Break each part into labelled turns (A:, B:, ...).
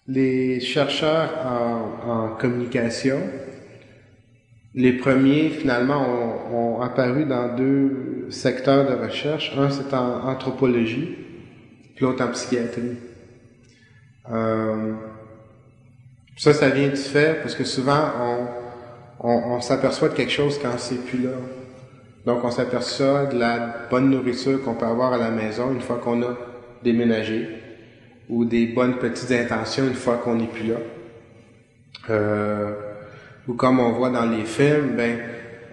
A: Les chercheurs en communication, les premiers, finalement, ont apparu dans deux secteurs de recherche. Un, c'est en anthropologie, puis l'autre en psychiatrie. Ça vient du fait, parce que souvent, on s'aperçoit de quelque chose quand c'est plus là. Donc, on s'aperçoit de la bonne nourriture qu'on peut avoir à la maison une fois qu'on a déménagé, ou des bonnes petites intentions une fois qu'on n'est plus là. Ou comme on voit dans les films, ben,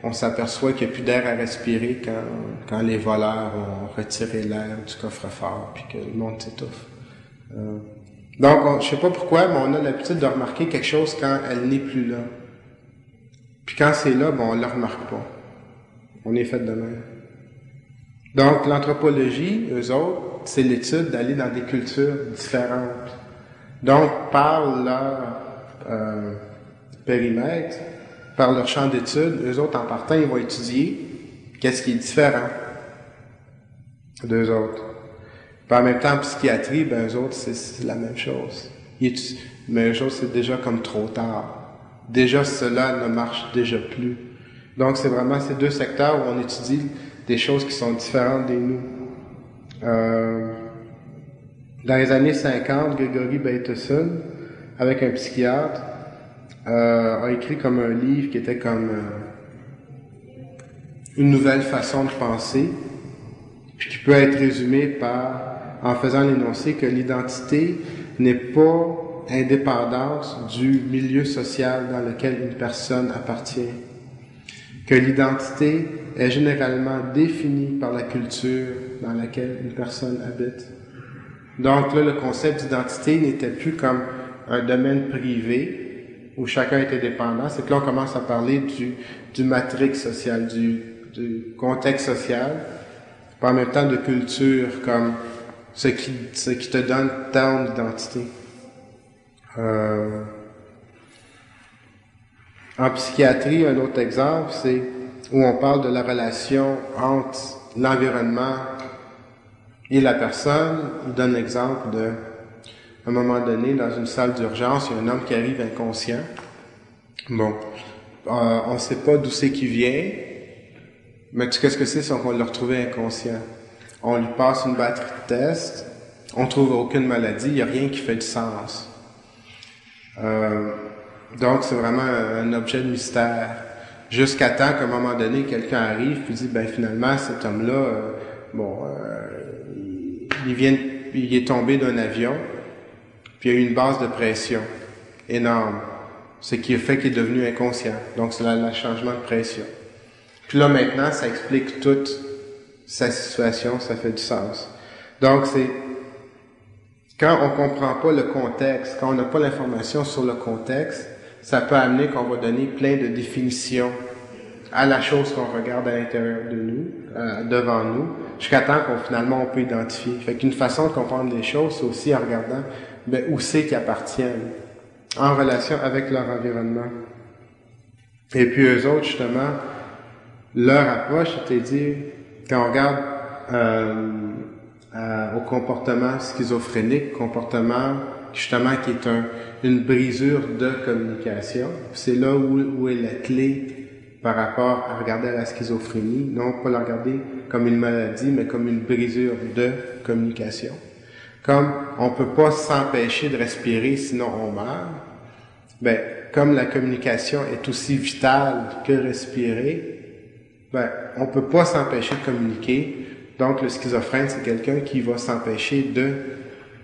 A: on s'aperçoit qu'il n'y a plus d'air à respirer quand les voleurs ont retiré l'air du coffre-fort puis que le monde s'étouffe. Donc, je sais pas pourquoi, mais on a l'habitude de remarquer quelque chose quand elle n'est plus là. Puis quand c'est là, ben, on le remarque pas. On est fait de même. Donc, l'anthropologie, eux autres, c'est l'étude d'aller dans des cultures différentes. Donc, par leur périmètre, par leur champ d'études, eux autres, en partant, ils vont étudier qu'est-ce qui est différent d'eux autres. Puis en même temps, en psychiatrie, ben, eux autres, c'est la même chose. Mais eux autres, c'est déjà comme trop tard. Déjà, cela ne marche déjà plus. Donc, c'est vraiment ces deux secteurs où on étudie des choses qui sont différentes de nous. Dans les années 50, Gregory Bateson, avec un psychiatre, a écrit comme un livre qui était comme une nouvelle façon de penser, puis qui peut être résumé en faisant l'énoncé que l'identité n'est pas indépendante du milieu social dans lequel une personne appartient. Que l'identité est généralement définie par la culture dans laquelle une personne habite. Donc là, le concept d'identité n'était plus comme un domaine privé où chacun était dépendant. C'est que là, on commence à parler du matrix social, du contexte social, puis en même temps de culture, comme ce qui te donne ton identité. En psychiatrie, un autre exemple, c'est où on parle de la relation entre l'environnement et la personne. Il donne l'exemple à un moment donné, dans une salle d'urgence, il y a un homme qui arrive inconscient. Bon, on ne sait pas d'où c'est qu'il vient, mais qu'est-ce que c'est qu'on l'a retrouvé inconscient? On lui passe une batterie de tests, on trouve aucune maladie, il n'y a rien qui fait du sens. Donc, c'est vraiment un objet de mystère. Jusqu'à temps qu'à un moment donné, quelqu'un arrive puis dit, ben finalement, cet homme-là, il est tombé d'un avion, puis il y a eu une base de pression énorme. Ce qui a fait qu'il est devenu inconscient. Donc, c'est le changement de pression. Puis là, maintenant, ça explique toute sa situation, ça fait du sens. Donc, c'est quand on comprend pas le contexte, quand on n'a pas l'information sur le contexte, ça peut amener qu'on va donner plein de définitions à la chose qu'on regarde à l'intérieur de nous, devant nous, jusqu'à temps finalement on peut identifier. Fait qu'une façon de comprendre les choses, c'est aussi en regardant où c'est qu'ils appartiennent, en relation avec leur environnement. Et puis eux autres, justement, leur approche, c'est-à-dire, quand on regarde au comportement schizophrénique, comportement justement qui est une brisure de communication. C'est là où est la clé par rapport à regarder la schizophrénie, non pas la regarder comme une maladie, mais comme une brisure de communication. Comme on peut pas s'empêcher de respirer sinon on meurt, ben comme la communication est aussi vitale que respirer, ben on peut pas s'empêcher de communiquer. Donc le schizophrène, c'est quelqu'un qui va s'empêcher de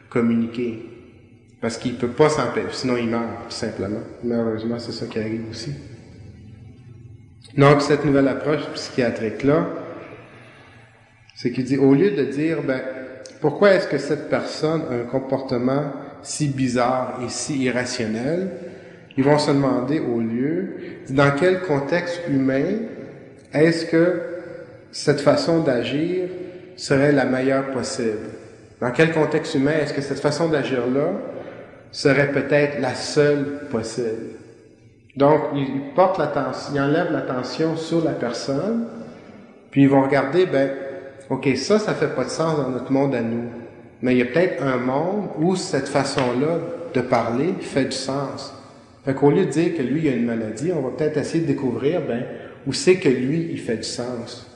A: communiquer. Parce qu'il peut pas s'empêcher, sinon il meurt, tout simplement. Malheureusement, c'est ça qui arrive aussi. Donc, cette nouvelle approche psychiatrique-là, c'est qu'il dit, au lieu de dire, pourquoi est-ce que cette personne a un comportement si bizarre et si irrationnel, ils vont se demander au lieu, dans quel contexte humain est-ce que cette façon d'agir serait la meilleure possible? Dans quel contexte humain est-ce que cette façon d'agir-là serait peut-être la seule possible? Donc, ils portent l'attention, ils enlèvent l'attention sur la personne, puis ils vont regarder, OK, ça fait pas de sens dans notre monde à nous. Mais il y a peut-être un monde où cette façon-là de parler fait du sens. Fait qu'au lieu de dire que lui, il a une maladie, on va peut-être essayer de découvrir, où c'est que lui, il fait du sens.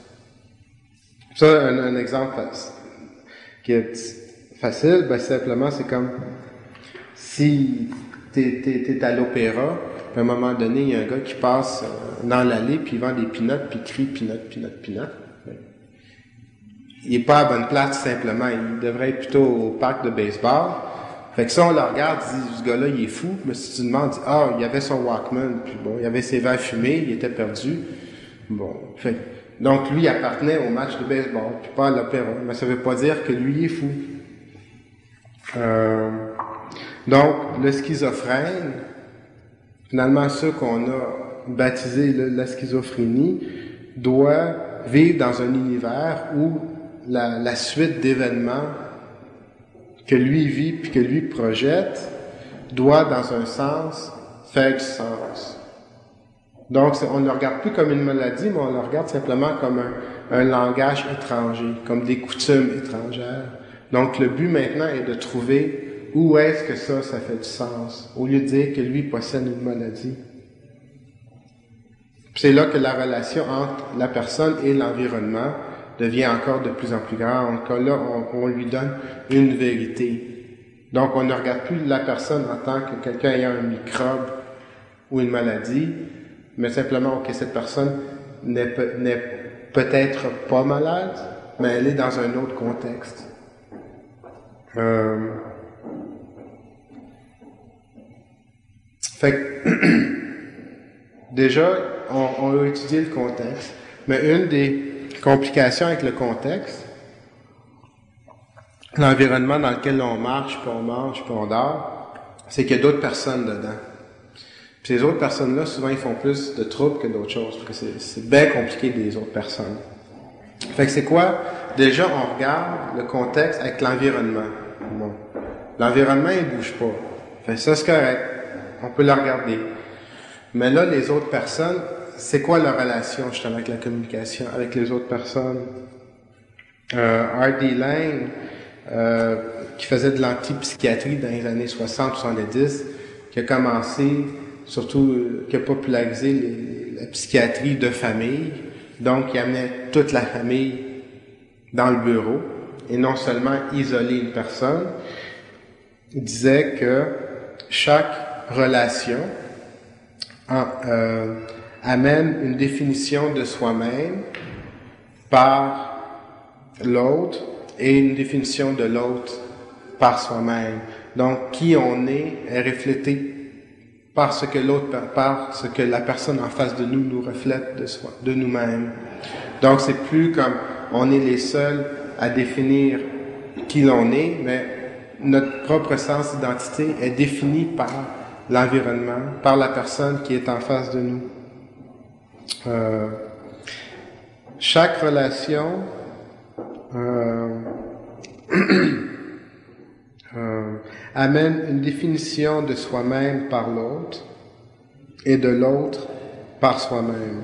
A: Ça, un exemple qui est facile, simplement, c'est comme si t'es à l'opéra, puis à un moment donné, il y a un gars qui passe dans l'allée, puis il vend des peanuts, puis il crie peanuts. Il est pas à bonne place, simplement. Il devrait être plutôt au parc de baseball. Fait que ça, on le regarde, il dit, ce gars-là, il est fou. Mais si tu demandes, il y avait son Walkman, puis bon, il y avait ses verres fumés, il était perdu. Bon, donc lui, il appartenait au match de baseball, puis pas à l'opéra. Mais ça veut pas dire que lui, il est fou. Donc, le schizophrène, finalement, ceux qu'on a baptisé la schizophrénie, doit vivre dans un univers où la suite d'événements que lui vit puis que lui projette doit, dans un sens, faire du sens. Donc, on ne le regarde plus comme une maladie, mais on le regarde simplement comme un langage étranger, comme des coutumes étrangères. Donc, le but maintenant est de trouver où est-ce que ça fait du sens, au lieu de dire que lui possède une maladie. Puis c'est là que la relation entre la personne et l'environnement devient encore de plus en plus grande. Quand là, on lui donne une vérité. Donc, on ne regarde plus la personne en tant que quelqu'un ayant un microbe ou une maladie, mais simplement que cette personne n'est peut-être pas malade, mais elle est dans un autre contexte. Fait que, déjà, on a étudié le contexte, mais une des complications avec le contexte, l'environnement dans lequel on marche, puis on mange, puis on dort, c'est qu'il y a d'autres personnes dedans. Puis ces autres personnes-là, souvent, ils font plus de troubles que d'autres choses, parce que c'est bien compliqué des autres personnes. Fait que c'est quoi? Déjà, on regarde le contexte avec l'environnement. Bon. L'environnement, il bouge pas. Fait que ça, c'est correct. On peut le regarder. Mais là, les autres personnes, c'est quoi leur relation, justement, avec la communication, avec les autres personnes? R.D. Laing, qui faisait de l'antipsychiatrie dans les années 60-70, qui a commencé, surtout, qui a popularisé la psychiatrie de famille. Donc, il amenait toute la famille dans le bureau, et non seulement isoler une personne. Il disait que chaque relation amène une définition de soi-même par l'autre et une définition de l'autre par soi-même. Donc, qui on est reflété par ce que la personne en face de nous nous reflète de nous-mêmes. Donc, c'est plus comme on est les seuls à définir qui l'on est, mais notre propre sens d'identité est défini par l'environnement, par la personne qui est en face de nous. Chaque relation amène une définition de soi-même par l'autre et de l'autre par soi-même.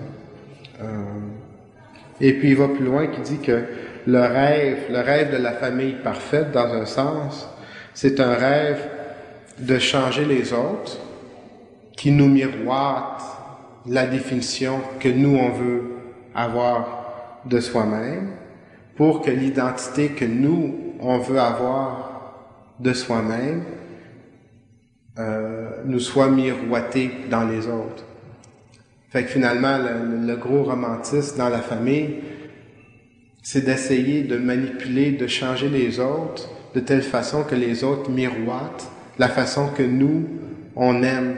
A: Et puis il va plus loin qui dit que le rêve de la famille parfaite, dans un sens, c'est un rêve de changer les autres qui nous miroitent la définition que nous, on veut avoir de soi-même pour que l'identité que nous, on veut avoir de soi-même nous soit miroitée dans les autres. Fait que finalement, le gros romantisme dans la famille, c'est d'essayer de manipuler, de changer les autres de telle façon que les autres miroitent la façon que nous, on aime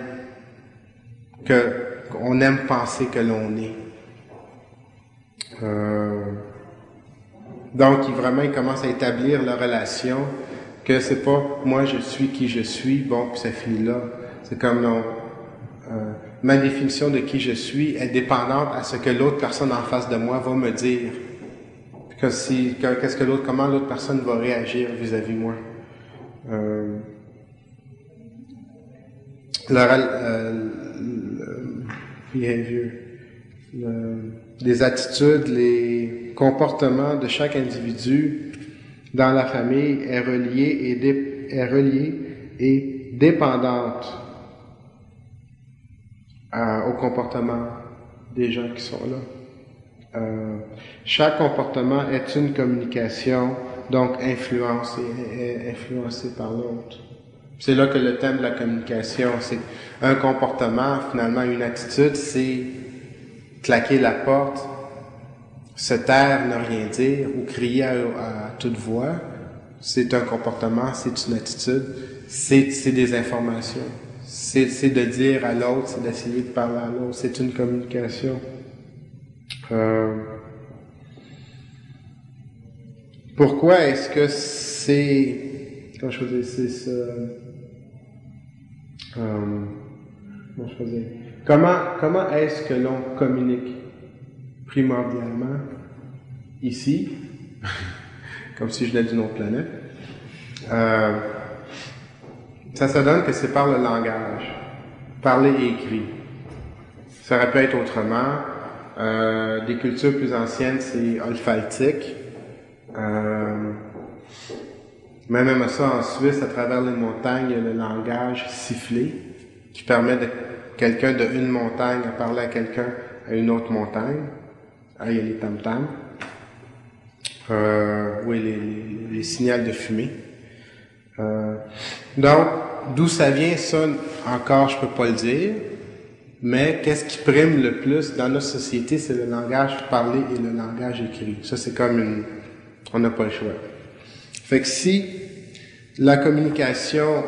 A: penser que l'on est. Donc, il commence à établir la relation que c'est pas moi je suis qui je suis, bon, puis ça finit là. C'est comme ma définition de qui je suis est dépendante à ce que l'autre personne en face de moi va me dire. Comment l'autre personne va réagir vis-à-vis moi. Les attitudes, les comportements de chaque individu dans la famille est reliée et dépendante au comportement des gens qui sont là. Chaque comportement est une communication, donc influencé par l'autre. C'est là que le thème de la communication, c'est un comportement, finalement une attitude, c'est claquer la porte, se taire, ne rien dire, ou crier à toute voix. C'est un comportement, c'est une attitude, c'est des informations. C'est de dire à l'autre, c'est d'essayer de parler à l'autre, c'est une communication. Pourquoi est-ce que c'est... Comment je faisais, c'est ça... comment je faisais... Comment est-ce que l'on communique primordialement ici, comme si je venais d'une autre planète? Ça se donne que c'est par le langage, parler et écrit. Ça aurait pu être autrement. Des cultures plus anciennes, c'est olfactique. Mais même ça, en Suisse, à travers les montagnes, il y a le langage sifflé, qui permet de quelqu'un d'une montagne à parler à quelqu'un à une autre montagne. Ah, il y a les tam-tams. Oui, les signaux de fumée. Donc, d'où ça vient, ça, encore, je peux pas le dire. Mais qu'est-ce qui prime le plus dans notre société, c'est le langage parlé et le langage écrit. Ça, c'est comme on n'a pas le choix. Fait que si la communication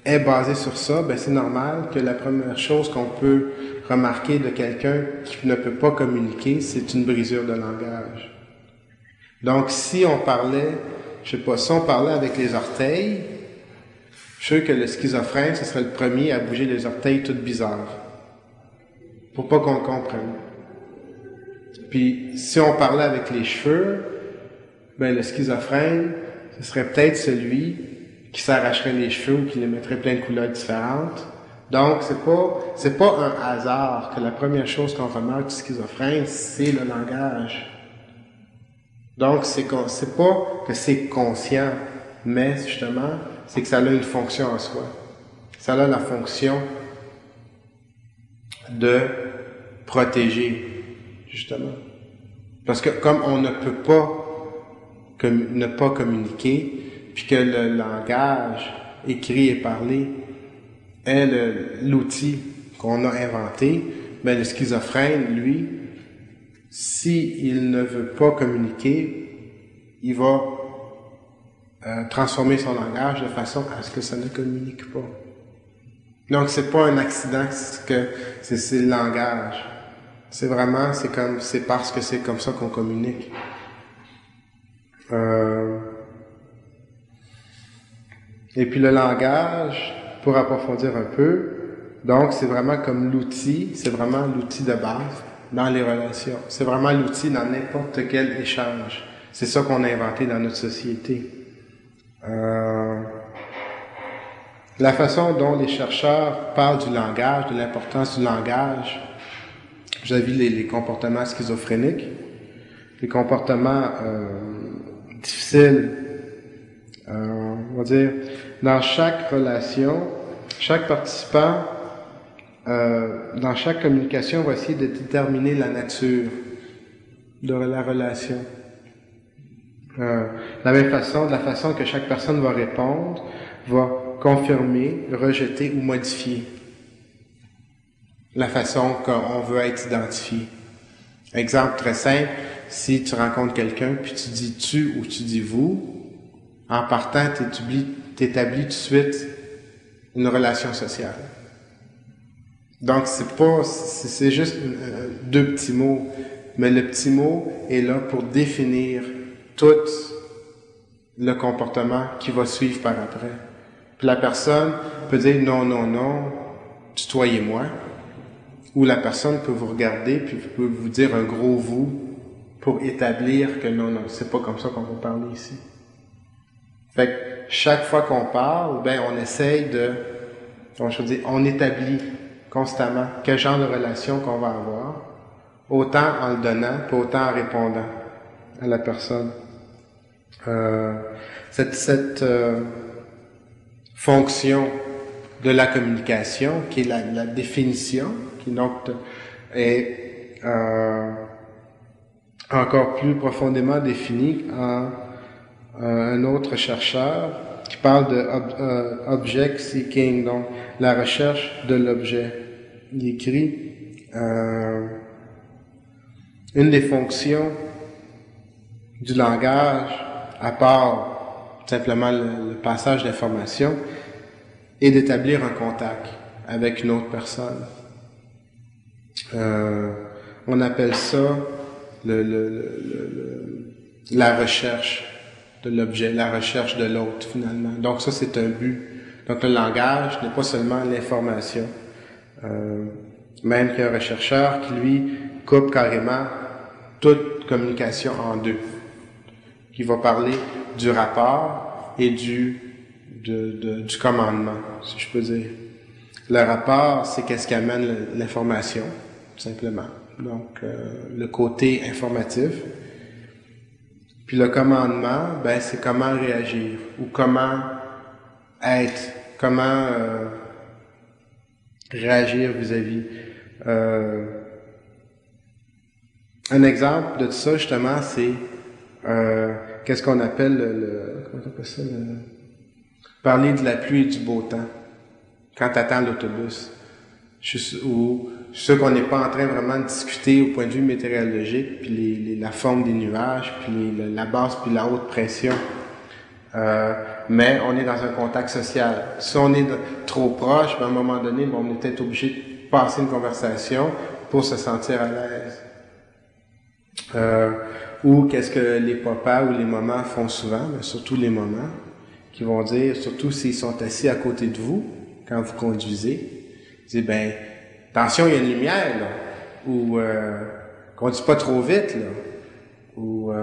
A: est basée sur ça, ben c'est normal que la première chose qu'on peut remarquer de quelqu'un qui ne peut pas communiquer, c'est une brisure de langage. Donc, si on parlait, je sais pas, si on parlait avec les orteils, je suis sûr que le schizophrène, ce serait le premier à bouger les orteils tout bizarres. Pour pas qu'on le comprenne. Puis, si on parlait avec les cheveux, ben, le schizophrène, ce serait peut-être celui qui s'arracherait les cheveux ou qui les mettrait plein de couleurs différentes. Donc, c'est pas un hasard que la première chose qu'on remarque du schizophrène, c'est le langage. Donc, c'est pas que c'est conscient, mais justement, c'est que ça a une fonction en soi. Ça a la fonction de protéger, justement. Parce que comme on ne peut pas ne pas communiquer, puis que le langage écrit et parlé est l'outil qu'on a inventé, ben le schizophrène, lui, s'il ne veut pas communiquer, il va transformer son langage de façon à ce que ça ne communique pas. Donc c'est pas un accident, c'est le langage. C'est vraiment, c'est parce que c'est comme ça qu'on communique. Et puis le langage, pour approfondir un peu, donc c'est vraiment comme l'outil, c'est vraiment l'outil de base dans les relations. C'est vraiment l'outil dans n'importe quel échange. C'est ça qu'on a inventé dans notre société. La façon dont les chercheurs parlent du langage, de l'importance du langage, vous avez vu les comportements schizophréniques, les comportements difficiles, on va dire, dans chaque relation, chaque participant, dans chaque communication, va essayer de déterminer la nature de la relation. De la façon que chaque personne va répondre, va confirmer, rejeter ou modifier la façon qu'on veut être identifié. Exemple très simple, si tu rencontres quelqu'un puis tu dis tu ou tu dis vous, en partant, t'établis tout de suite une relation sociale. Donc c'est juste deux petits mots, mais le petit mot est là pour définir tout le comportement qui va suivre par après. Puis la personne peut dire non, non, non, tutoyez-moi. Ou la personne peut vous regarder puis peut vous dire un gros vous pour établir que non, non, c'est pas comme ça qu'on va parler ici. Fait que chaque fois qu'on parle, ben on essaye on établit constamment quel genre de relation qu'on va avoir, autant en le donnant, pas autant en répondant à la personne. cette fonction de la communication, qui est la définition, qui donc est encore plus profondément définie en un autre chercheur qui parle de object seeking, donc la recherche de l'objet. Il écrit une des fonctions du langage, à part simplement le passage d'informations, est d'établir un contact avec une autre personne. On appelle ça la recherche de l'objet, la recherche de l'autre finalement. Donc ça, c'est un but. Donc le langage n'est pas seulement l'information. Même qu'il y a un rechercheur qui, lui, coupe carrément toute communication en deux. Qui va parler du rapport et du commandement, si je peux dire. Le rapport, c'est qu'est-ce qui amène l'information, simplement. Donc, le côté informatif. Puis le commandement, ben, c'est comment réagir ou comment être, comment réagir vis-à-vis. Un exemple de ça, justement, c'est qu'est-ce qu'on appelle comment on appelle ça, parler de la pluie et du beau temps quand tu attends l'autobus. Ou ce qu'on n'est pas en train vraiment de discuter au point de vue météorologique, puis la forme des nuages, puis la basse puis la haute pression. Mais on est dans un contact social. Si on est trop proche, ben, à un moment donné, ben, on est peut-être obligé de passer une conversation pour se sentir à l'aise. Ou qu'est-ce que les papas ou les mamans font souvent, mais surtout les mamans, qui vont dire, surtout s'ils sont assis à côté de vous, quand vous conduisez, ils disent, ben, attention, il y a une lumière, là. Ou, conduis pas trop vite, là. Ou,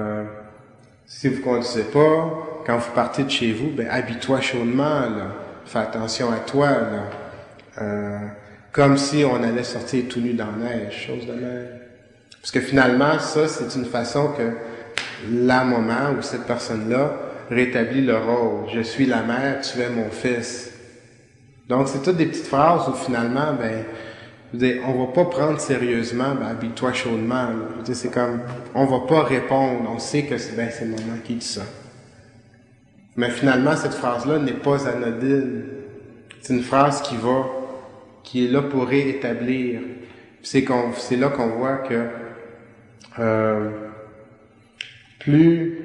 A: si vous conduisez pas, quand vous partez de chez vous, ben, habille-toi chaudement, là. Fais attention à toi, là. Comme si on allait sortir tout nu dans la neige, chose de même. Parce que finalement, ça, c'est une façon que la maman ou cette personne-là rétablit le rôle. Je suis la mère, tu es mon fils. Donc, c'est toutes des petites phrases où finalement, ben, je veux dire, on va pas prendre sérieusement, ben, habille-toi chaudement. Je veux dire, c'est comme, on va pas répondre. On sait que c'est maman qui dit ça. Mais finalement, cette phrase-là n'est pas anodine. C'est une phrase qui est là pour réétablir. C'est là qu'on voit que plus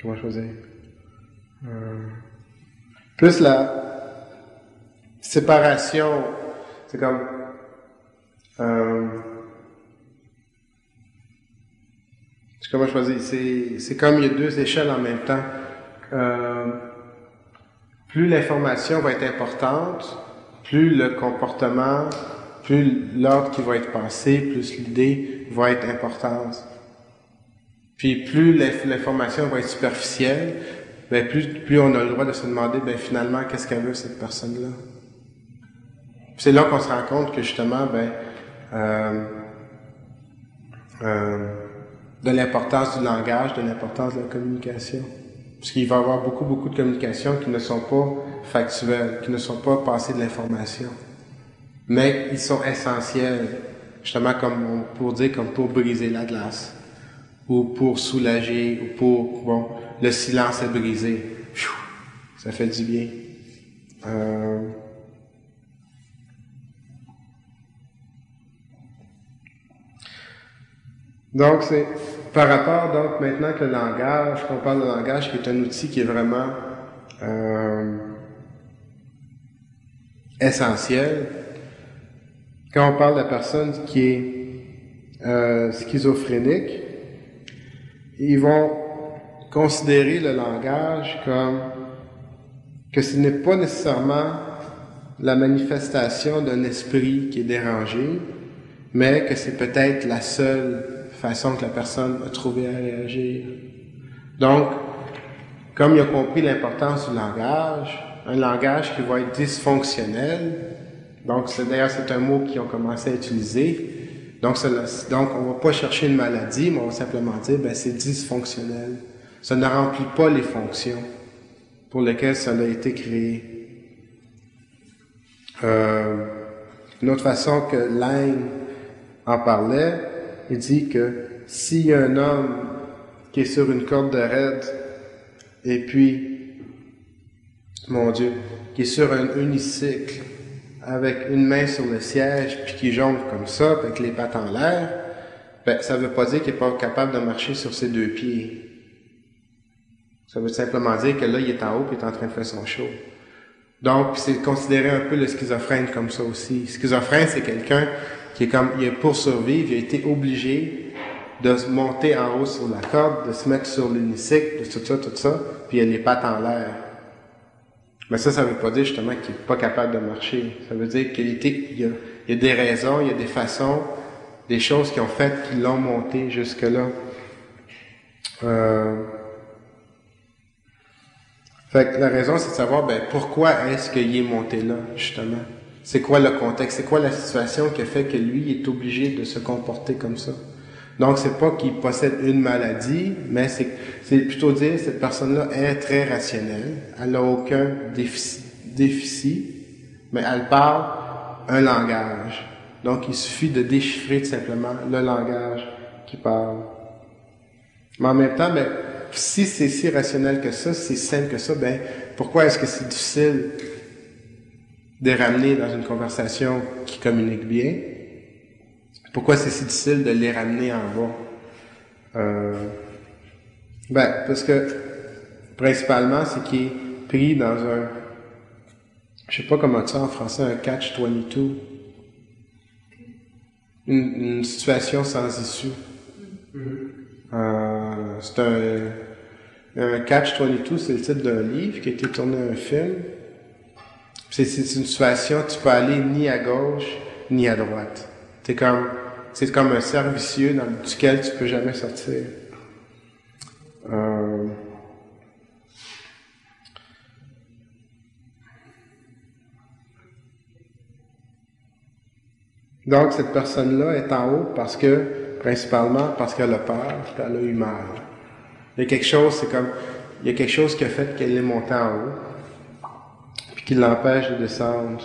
A: comment choisir plus la séparation, c'est comme comment choisir, c'est comme il y a deux échelles en même temps. Plus l'information va être importante, plus le comportement, plus l'ordre qui va être pensé, plus l'idée va être importante. Puis plus l'information va être superficielle, ben plus on a le droit de se demander, ben finalement, qu'est-ce qu'elle veut cette personne-là? Puis c'est là qu'on se rend compte que justement, de l'importance du langage, de l'importance de la communication. Parce qu'il va y avoir beaucoup de communications qui ne sont pas factuelles, qui ne sont pas passées de l'information. Mais ils sont essentiels, justement comme pour briser la glace, ou pour soulager, ou pour, le silence est brisé. Ça fait du bien. Donc, c'est par rapport, donc, maintenant que le langage, qu'on parle de langage, qui est un outil qui est vraiment essentiel, quand on parle de la personne qui est schizophrénique, ils vont considérer le langage comme que ce n'est pas nécessairement la manifestation d'un esprit qui est dérangé, mais que c'est peut-être la seule façon que la personne a trouvé à réagir. Donc, comme il a compris l'importance du langage, un langage qui va être dysfonctionnel, donc d'ailleurs c'est un mot qu'ils ont commencé à utiliser, Donc, on va pas chercher une maladie, mais on va simplement dire, ben, c'est dysfonctionnel. Ça ne remplit pas les fonctions pour lesquelles ça a été créé. Une autre façon que Lang en parlait, il dit que s'il y a un homme qui est sur une corde de raide, et puis, mon Dieu, qui est sur un unicycle, avec une main sur le siège, puis qui jongle comme ça, avec les pattes en l'air, ben, ça veut pas dire qu'il est pas capable de marcher sur ses deux pieds. Ça veut simplement dire que là, il est en haut, puis il est en train de faire son show. Donc, c'est considéré un peu le schizophrène comme ça aussi. Le schizophrène, c'est quelqu'un qui est comme, pour survivre, il a été obligé de se monter en haut sur la corde, de se mettre sur l'unicycle, de tout ça, puis il a les pattes en l'air. Mais ça veut pas dire justement qu'il est pas capable de marcher. Ça veut dire il y a des raisons, il y a des façons, des choses qui ont fait qui l'ont monté jusque-là. Fait que la raison, c'est de savoir, ben, pourquoi est-ce qu'il est monté là, justement? C'est quoi le contexte? C'est quoi la situation qui a fait que lui est obligé de se comporter comme ça? Donc, c'est pas qu'il possède une maladie, mais c'est plutôt dire, cette personne-là est très rationnelle. Elle n'a aucun déficit, mais elle parle un langage. Donc, il suffit de déchiffrer tout simplement le langage qu'il parle. Mais en même temps, ben, si c'est si rationnel que ça, si c'est simple que ça, ben, pourquoi est-ce que c'est difficile de ramener dans une conversation qui communique bien? Pourquoi c'est si difficile de les ramener en bas? Ben, parce que, principalement, c'est qu'il est pris dans un, je sais pas comment dire en français, un catch-22. Une situation sans issue. C'est un catch-22, c'est le titre d'un livre qui a été tourné un film. C'est une situation, tu peux aller ni à gauche, ni à droite. C'est comme un cercle vicieux duquel tu peux jamais sortir. Donc, cette personne-là est en haut principalement parce qu'elle a peur, qu'elle a eu mal. Il y a quelque chose qui a fait qu'elle est montée en haut, puis qui l'empêche de descendre.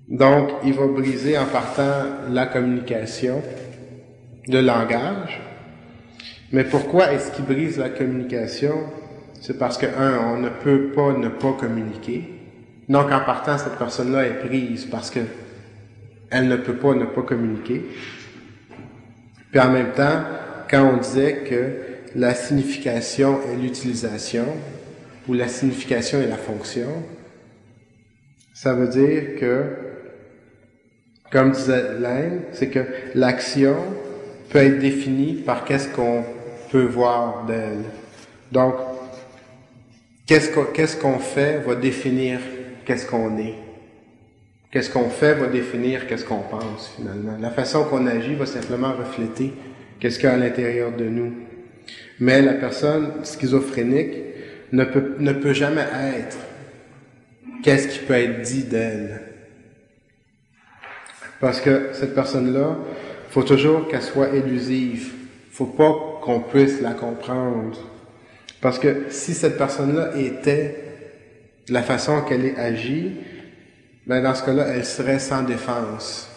A: Donc, il va briser en partant la communication, le langage. Mais pourquoi est-ce qu'il brise la communication? C'est parce que, on ne peut pas ne pas communiquer. Donc, en partant, cette personne-là est prise parce que elle ne peut pas ne pas communiquer. Puis en même temps, quand on disait que la signification est l'utilisation, ou la signification est la fonction, ça veut dire que, comme disait Lang, c'est que l'action peut être définie par qu'est-ce qu'on peut voir d'elle. Donc, qu'est-ce qu'on fait va définir qu'est-ce qu'on est. Qu'est-ce qu'on fait va définir qu'est-ce qu'on pense, finalement. La façon qu'on agit va simplement refléter qu'est-ce qu'il y a à l'intérieur de nous. Mais la personne schizophrénique ne peut jamais être qu'est-ce qui peut être dit d'elle. Parce que cette personne-là, faut toujours qu'elle soit élusive. Faut pas qu'on puisse la comprendre. Parce que si cette personne-là était la façon qu'elle est agie, ben dans ce cas-là, elle serait sans défense.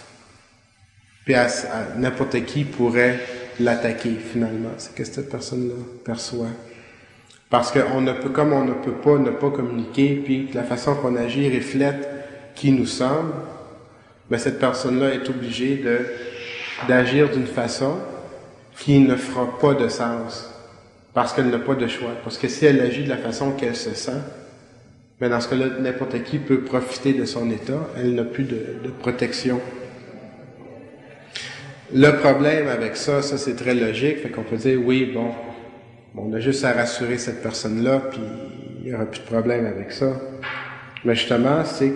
A: Puis n'importe qui pourrait l'attaquer, finalement. C'est ce que cette personne-là perçoit. Parce comme on ne peut pas ne pas communiquer, puis que la façon qu'on agit reflète qui nous sommes, ben cette personne-là est obligée d'agir d'une façon qui ne fera pas de sens. Parce qu'elle n'a pas de choix. Parce que si elle agit de la façon qu'elle se sent, mais dans ce cas-là, n'importe qui peut profiter de son état. Elle n'a plus de protection. Le problème avec ça c'est très logique. Fait qu'on peut dire, oui, bon, on a juste à rassurer cette personne-là, puis il n'y aura plus de problème avec ça. Mais justement, c'est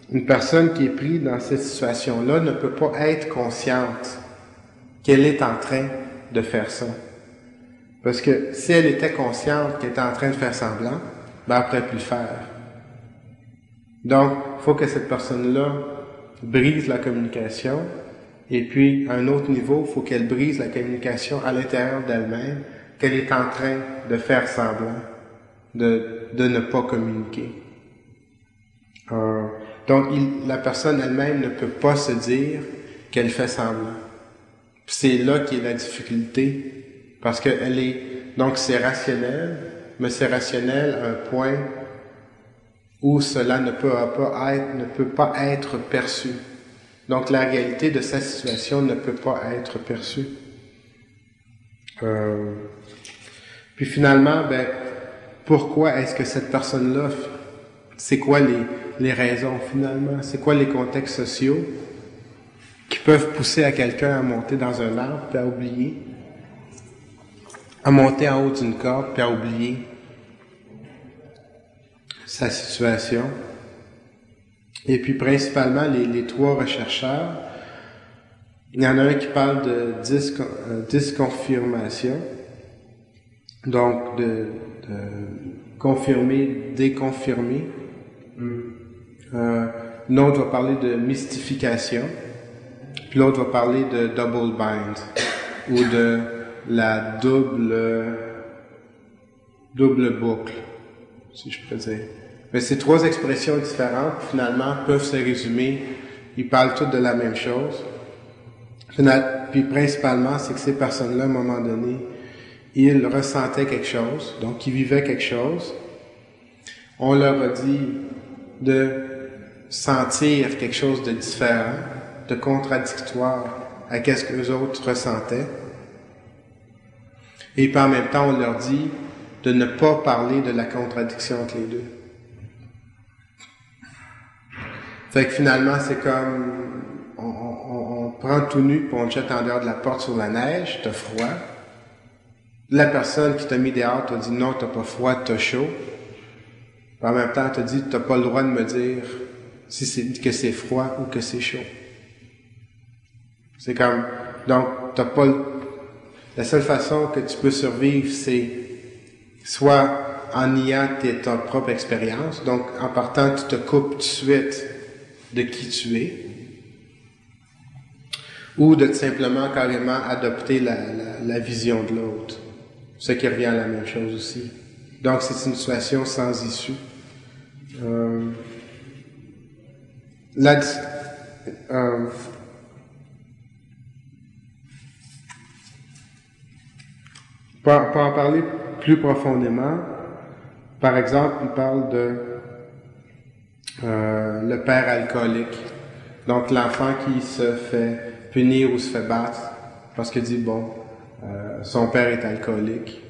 A: qu'une personne qui est prise dans cette situation-là ne peut pas être consciente qu'elle est en train de faire ça. Parce que si elle était consciente qu'elle était en train de faire semblant, ben elle pourrait plus le faire. Donc, il faut que cette personne-là brise la communication. Et puis, à un autre niveau, il faut qu'elle brise la communication à l'intérieur d'elle-même, qu'elle est en train de faire semblant de ne pas communiquer. Donc, la personne elle-même ne peut pas se dire qu'elle fait semblant. C'est là qu'est la difficulté, parce qu'elle est... Donc, c'est rationnel, mais c'est rationnel à un point où cela ne peut pas être perçu. Donc, la réalité de sa situation ne peut pas être perçue. Puis finalement, pourquoi est-ce que cette personne-là, c'est quoi les raisons finalement? C'est quoi les contextes sociaux qui peuvent pousser à quelqu'un à monter dans un arbre puis à oublier? À monter en haut d'une corde puis à oublier sa situation? Et puis principalement, les trois rechercheurs, il y en a un qui parle de disconfirmation, donc de confirmer, déconfirmer. L'autre va parler de mystification, puis l'autre va parler de double bind, ou de la double boucle, si je peux dire. Mais ces trois expressions différentes, finalement, peuvent se résumer. Ils parlent toutes de la même chose. Puis principalement, c'est que ces personnes-là, à un moment donné, ils ressentaient quelque chose, donc ils vivaient quelque chose. On leur a dit de sentir quelque chose de différent, de contradictoire à ce que les autres ressentaient. Et puis en même temps, on leur dit de ne pas parler de la contradiction entre les deux. Fait que finalement, c'est comme on prend tout nu puis on te jette en dehors de la porte sur la neige, t'as froid. La personne qui t'a mis dehors t'a dit non, t'as pas froid, t'as chaud. Puis en même temps, t'a dit t'as pas le droit de me dire que c'est froid ou que c'est chaud. C'est comme, donc t'as pas la seule façon que tu peux survivre, c'est soit en niant ta propre expérience, donc en partant, tu te coupes tout de suite de qui tu es, ou de simplement carrément adopter la vision de l'autre, ce qui revient à la même chose aussi. Donc c'est une situation sans issue. Pour en parler plus profondément, par exemple, il parle de le père alcoolique. Donc l'enfant qui se fait punir ou se fait battre parce qu'il dit son père est alcoolique.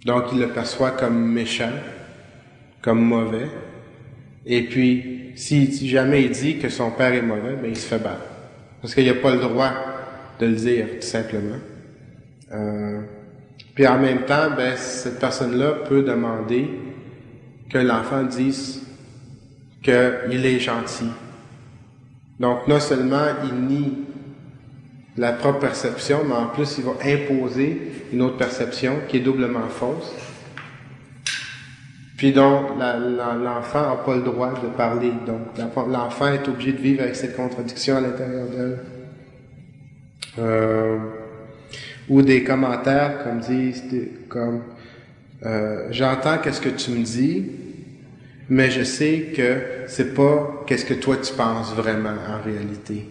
A: Donc il le perçoit comme méchant, comme mauvais. Et puis si jamais il dit que son père est mauvais, il se fait battre parce qu'il n'a pas le droit de le dire, tout simplement. Puis en même temps, cette personne-là peut demander que l'enfant dise qu'il est gentil. Donc non seulement il nie la propre perception, mais en plus il va imposer une autre perception qui est doublement fausse. Puis donc l'enfant n'a pas le droit de parler. Donc l'enfant est obligé de vivre avec cette contradiction à l'intérieur d'elle. Ou des commentaires comme j'entends qu'est-ce que tu me dis, mais je sais que c'est pas qu'est-ce que toi tu penses vraiment en réalité.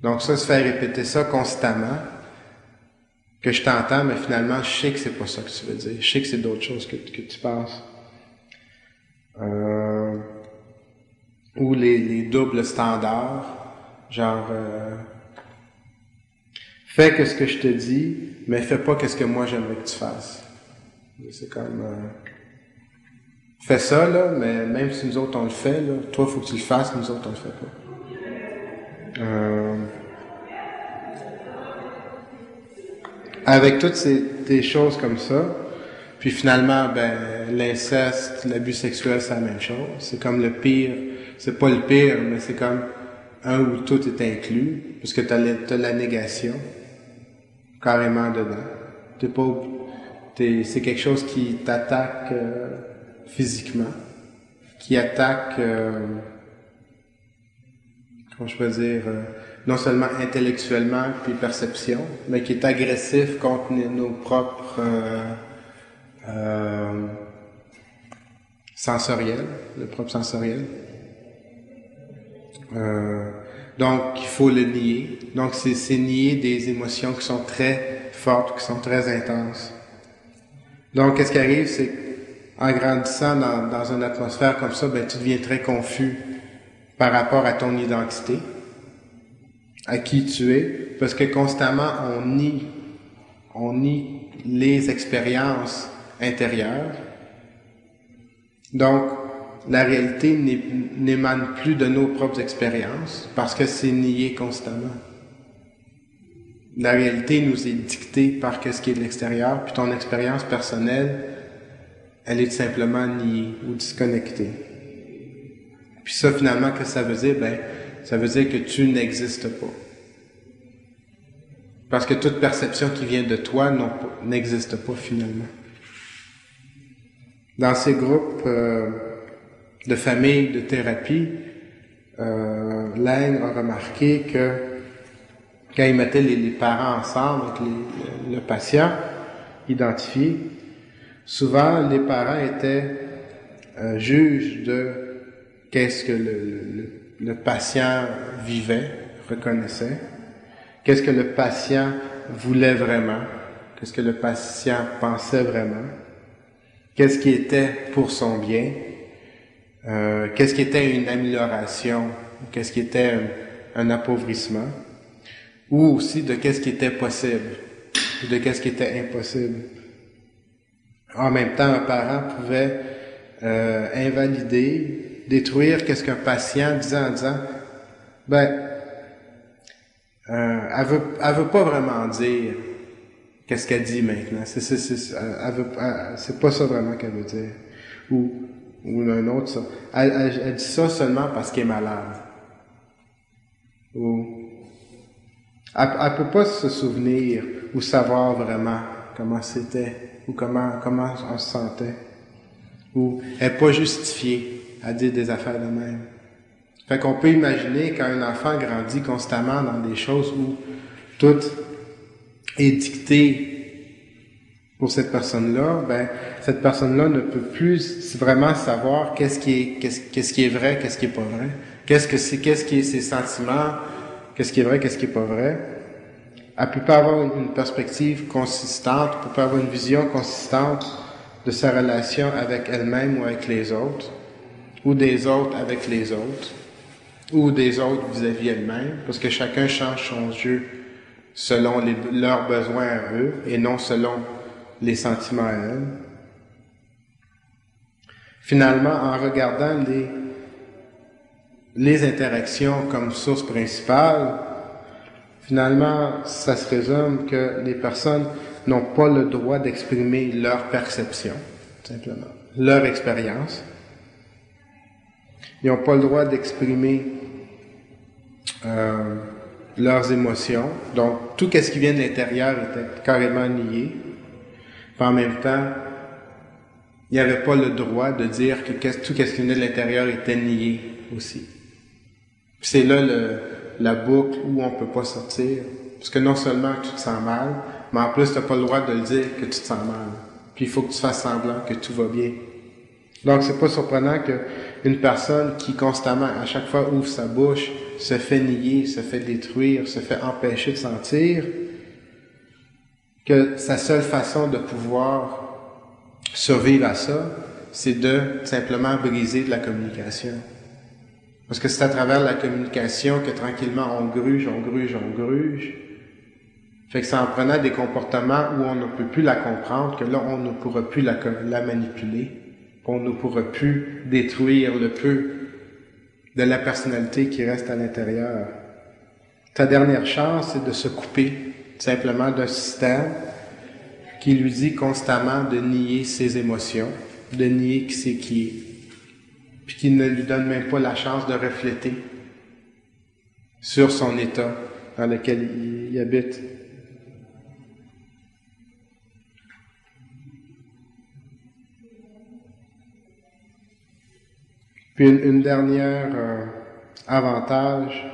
A: Donc ça, se faire répéter ça constamment, que je t'entends, mais finalement je sais que c'est pas ça que tu veux dire, je sais que c'est d'autres choses que tu penses. Ou les doubles standards, genre fais que ce que je te dis, mais fais pas ce que moi j'aimerais que tu fasses. C'est comme fais ça là, mais même si nous autres on le fait là, toi faut que tu le fasses, nous autres on le fait pas. Avec toutes des choses comme ça, puis finalement l'inceste, l'abus sexuel c'est la même chose. C'est comme le pire, c'est pas le pire, mais c'est comme un où tout est inclus, puisque t'as la négation carrément dedans. C'est quelque chose qui t'attaque physiquement. qui attaque, comment je peux dire, non seulement intellectuellement puis perception, mais qui est agressif contre nos propres sensoriels, le propre sensoriel. Donc, il faut le nier. Donc, c'est nier des émotions qui sont très fortes, qui sont très intenses. Donc, qu'est-ce qui arrive, c'est qu'en grandissant dans une atmosphère comme ça, ben, tu deviens très confus par rapport à ton identité, à qui tu es, parce que constamment, on nie les expériences intérieures. Donc, la réalité n'émane plus de nos propres expériences parce que c'est nié constamment. La réalité nous est dictée par ce qui est de l'extérieur, puis ton expérience personnelle, elle est simplement niée ou disconnectée. Puis ça, finalement, qu'est-ce que ça veut dire? Ben, ça veut dire que tu n'existes pas. Parce que toute perception qui vient de toi n'existe pas finalement. Dans ces groupes de famille, de thérapie, Laing a remarqué que quand il mettait les parents ensemble avec le patient identifié, souvent les parents étaient juges de qu'est-ce que le patient vivait, reconnaissait, qu'est-ce que le patient voulait vraiment, qu'est-ce que le patient pensait vraiment, qu'est-ce qui était pour son bien, qu'est-ce qui était une amélioration, qu'est-ce qui était un appauvrissement, ou aussi de qu'est-ce qui était possible, ou de qu'est-ce qui était impossible. En même temps, un parent pouvait invalider, détruire qu'est-ce qu'un patient disait en disant, ben, elle veut pas vraiment dire qu'est-ce qu'elle dit maintenant. C'est pas ça vraiment qu'elle veut dire. Ou un autre, ça. Elle dit ça seulement parce qu'elle est malade. Ou, elle peut pas se souvenir ou savoir vraiment comment c'était, ou comment on se sentait. Ou elle n'est pas justifiée à dire des affaires de même. Fait qu'on peut imaginer quand un enfant grandit constamment dans des choses où tout est dicté pour cette personne-là, ben cette personne-là ne peut plus vraiment savoir qu'est-ce qui est vrai, qu'est-ce qui est pas vrai, qu'est-ce qui est ses sentiments, qu'est-ce qui est vrai, qu'est-ce qui est pas vrai. Elle peut pas avoir une perspective consistante, elle peut pas avoir une vision consistante de sa relation avec elle-même ou avec les autres, ou des autres avec les autres, ou des autres vis-à-vis elle-même, parce que chacun change son jeu selon leurs besoins à eux, et non selon les sentiments à elle. Finalement, en regardant les interactions comme source principale, finalement, ça se résume que les personnes n'ont pas le droit d'exprimer leur perception, simplement, leur expérience. Ils n'ont pas le droit d'exprimer leurs émotions. Donc, tout ce qui vient de l'intérieur était carrément nié. Puis en même temps, il n'y avait pas le droit de dire que tout ce qui venait de l'intérieur était nié aussi. Puis c'est là la boucle où on peut pas sortir. Parce que non seulement tu te sens mal, mais en plus tu n'as pas le droit de le dire que tu te sens mal. Puis il faut que tu fasses semblant que tout va bien. Donc c'est pas surprenant qu'une personne qui constamment, à chaque fois ouvre sa bouche, se fait nier, se fait détruire, se fait empêcher de sentir, que sa seule façon de pouvoir survivre à ça, c'est de simplement briser de la communication. Parce que c'est à travers la communication que tranquillement on gruge. Fait que c'est en prenant des comportements où on ne peut plus la comprendre que là on ne pourra plus la manipuler, qu'on ne pourra plus détruire le peu de la personnalité qui reste à l'intérieur. Ta dernière chance, c'est de se couper simplement d'un système qui lui dit constamment de nier ses émotions, de nier qui c'est qui est, puis qui ne lui donne même pas la chance de refléter sur son état dans lequel il habite. Puis une dernière avantage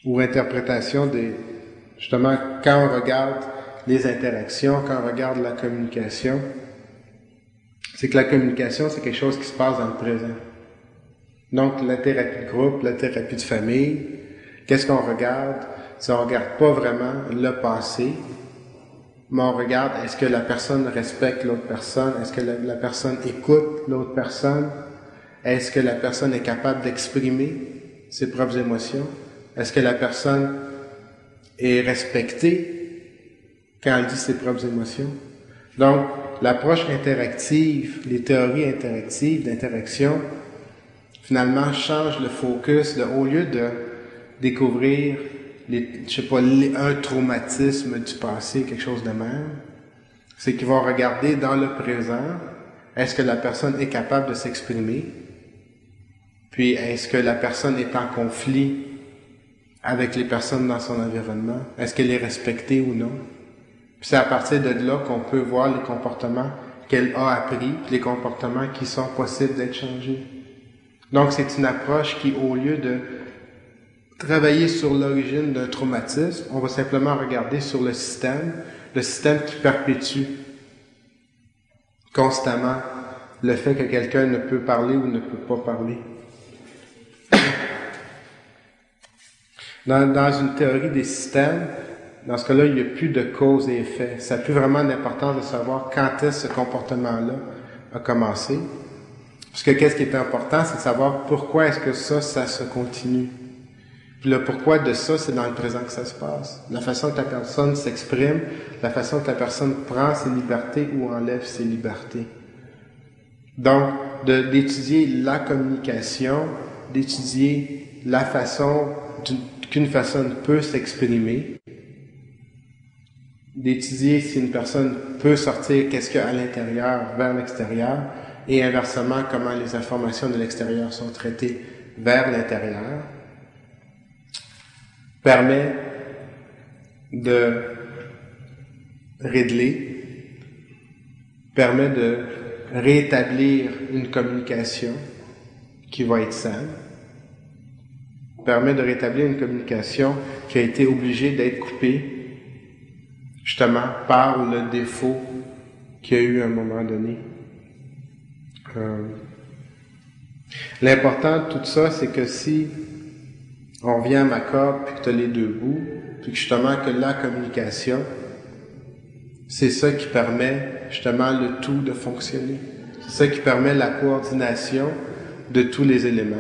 A: ou interprétation justement, quand on regarde les interactions, quand on regarde la communication, c'est que la communication, c'est quelque chose qui se passe dans le présent. Donc, la thérapie de groupe, la thérapie de famille, qu'est-ce qu'on regarde? Si on regarde pas vraiment le passé, mais on regarde est-ce que la personne respecte l'autre personne, est-ce que la personne écoute l'autre personne, est-ce que la personne est capable d'exprimer ses propres émotions, est-ce que la personne est respectée quand elle dit ses propres émotions. Donc, l'approche interactive, les théories interactives d'interaction, finalement, change le focus. Au lieu de découvrir, un traumatisme du passé, quelque chose de même, c'est qu'ils vont regarder dans le présent, est-ce que la personne est capable de s'exprimer, puis est-ce que la personne est en conflit avec les personnes dans son environnement, est-ce qu'elle est respectée ou non. Puis c'est à partir de là qu'on peut voir les comportements qu'elle a appris, puis les comportements qui sont possibles d'être changés. Donc, c'est une approche qui, au lieu de travailler sur l'origine d'un traumatisme, on va simplement regarder sur le système qui perpétue constamment le fait que quelqu'un ne peut parler ou ne peut pas parler. Dans une théorie des systèmes, dans ce cas-là, il n'y a plus de cause et effet. Ça n'a plus vraiment d'importance de savoir quand est-ce ce comportement-là a commencé. Parce que qu'est-ce qui est important, c'est de savoir pourquoi est-ce que ça se continue. Puis le pourquoi de ça, c'est dans le présent que ça se passe. La façon que la personne s'exprime, la façon que la personne prend ses libertés ou enlève ses libertés. Donc, d'étudier la communication, d'étudier la façon qu'une personne peut s'exprimer, d'étudier si une personne peut sortir qu'est-ce qu'il y a à l'intérieur vers l'extérieur, et inversement, comment les informations de l'extérieur sont traitées vers l'intérieur, permet de régler, permet de rétablir une communication qui va être saine, permet de rétablir une communication qui a été obligée d'être coupée, justement, par le défaut qu'il y a eu à un moment donné. L'important de tout ça, c'est que si on vient à ma corde, puis que tu as les deux bouts, puis que justement que la communication, c'est ça qui permet justement le tout de fonctionner. C'est ça qui permet la coordination de tous les éléments.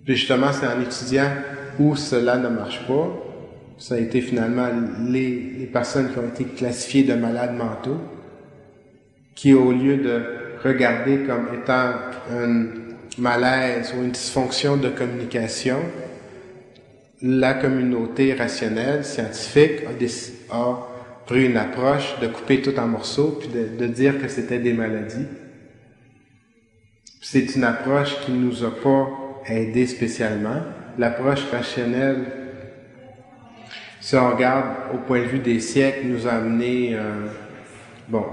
A: Puis justement, c'est en étudiant où cela ne marche pas, ça a été finalement les personnes qui ont été classifiées de malades mentaux, qui au lieu de regarder comme étant un malaise ou une dysfonction de communication, la communauté rationnelle, scientifique, a pris une approche de couper tout en morceaux puis de dire que c'était des maladies. C'est une approche qui nous a pas aidé spécialement. L'approche rationnelle, si on regarde au point de vue des siècles, nous a amené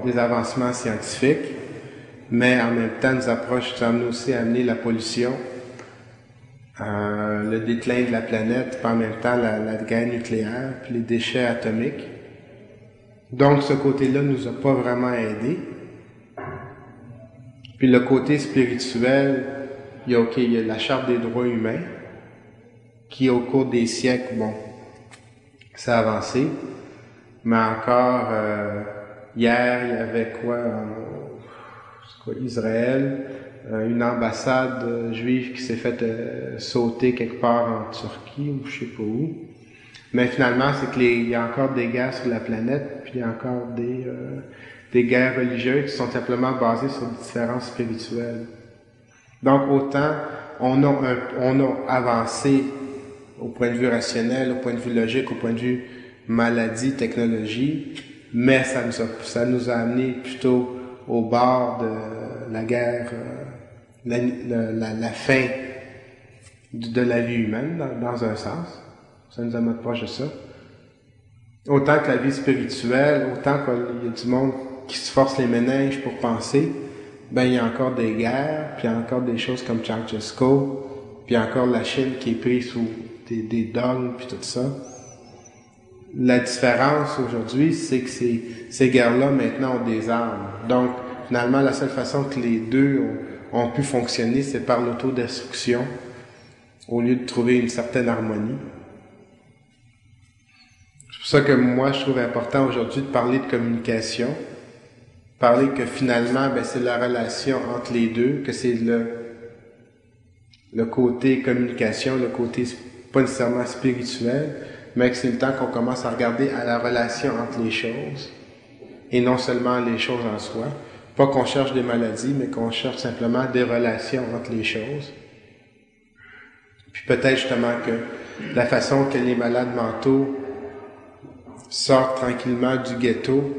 A: des avancements scientifiques, mais en même temps, nos approches nous ont aussi amené la pollution, le déclin de la planète, puis en même temps la guerre nucléaire, puis les déchets atomiques. Donc, ce côté-là nous a pas vraiment aidés. Puis le côté spirituel, il y a la Charte des droits humains, qui au cours des siècles, ça a avancé, mais encore, hier, il y avait Israël, une ambassade juive qui s'est fait sauter quelque part en Turquie, ou je sais pas où. Mais finalement, c'est qu'il y a encore des guerres sur la planète, puis il y a encore des guerres religieuses qui sont simplement basées sur des différences spirituelles. Donc, autant on a avancé au point de vue rationnel, au point de vue logique, au point de vue maladie, technologie, mais ça nous a amené plutôt au bord de la guerre, la fin de la vie humaine, dans un sens. Ça nous amène proche de ça. Autant que la vie spirituelle, autant qu'il y a du monde qui se force les méninges pour penser, ben il y a encore des guerres, puis il y a encore des choses comme Ceausescu, puis il y a encore la Chine qui est prise sous des dogmes, puis tout ça. La différence aujourd'hui, c'est que ces guerres-là maintenant ont des armes. Donc, finalement, la seule façon que les deux ont pu fonctionner, c'est par l'autodestruction, au lieu de trouver une certaine harmonie. C'est pour ça que moi, je trouve important aujourd'hui de parler de communication, parler que finalement, ben, c'est la relation entre les deux, que c'est le côté communication, le côté pas nécessairement spirituel, mais que c'est le temps qu'on commence à regarder à la relation entre les choses, et non seulement les choses en soi. Pas qu'on cherche des maladies, mais qu'on cherche simplement des relations entre les choses. Puis peut-être justement que la façon que les malades mentaux sortent tranquillement du ghetto,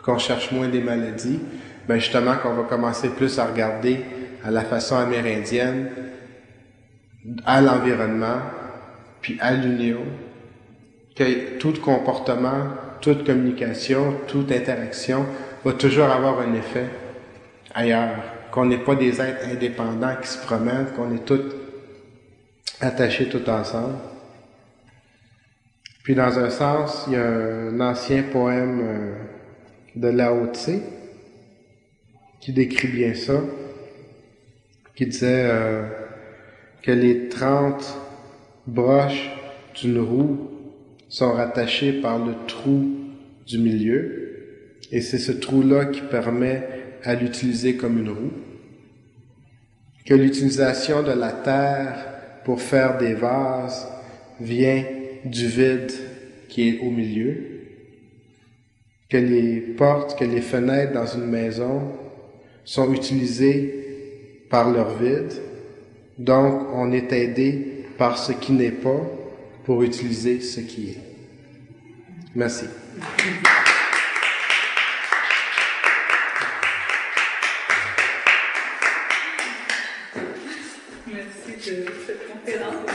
A: qu'on cherche moins des maladies, ben justement qu'on va commencer plus à regarder à la façon amérindienne, à l'environnement, puis à l'union, que tout comportement, toute communication, toute interaction va toujours avoir un effet ailleurs, qu'on n'est pas des êtres indépendants qui se promènent, qu'on est tous attachés tout ensemble. Puis dans un sens, il y a un ancien poème de Lao Tse qui décrit bien ça, qui disait que les 30 broches d'une roue sont rattachées par le trou du milieu, et c'est ce trou-là qui permet à l'utiliser comme une roue. Que l'utilisation de la terre pour faire des vases vient du vide qui est au milieu. Que les portes, que les fenêtres dans une maison sont utilisées par leur vide. Donc, on est aidé par ce qui n'est pas pour utiliser ce qui est. Merci.
B: Merci de cette conférence.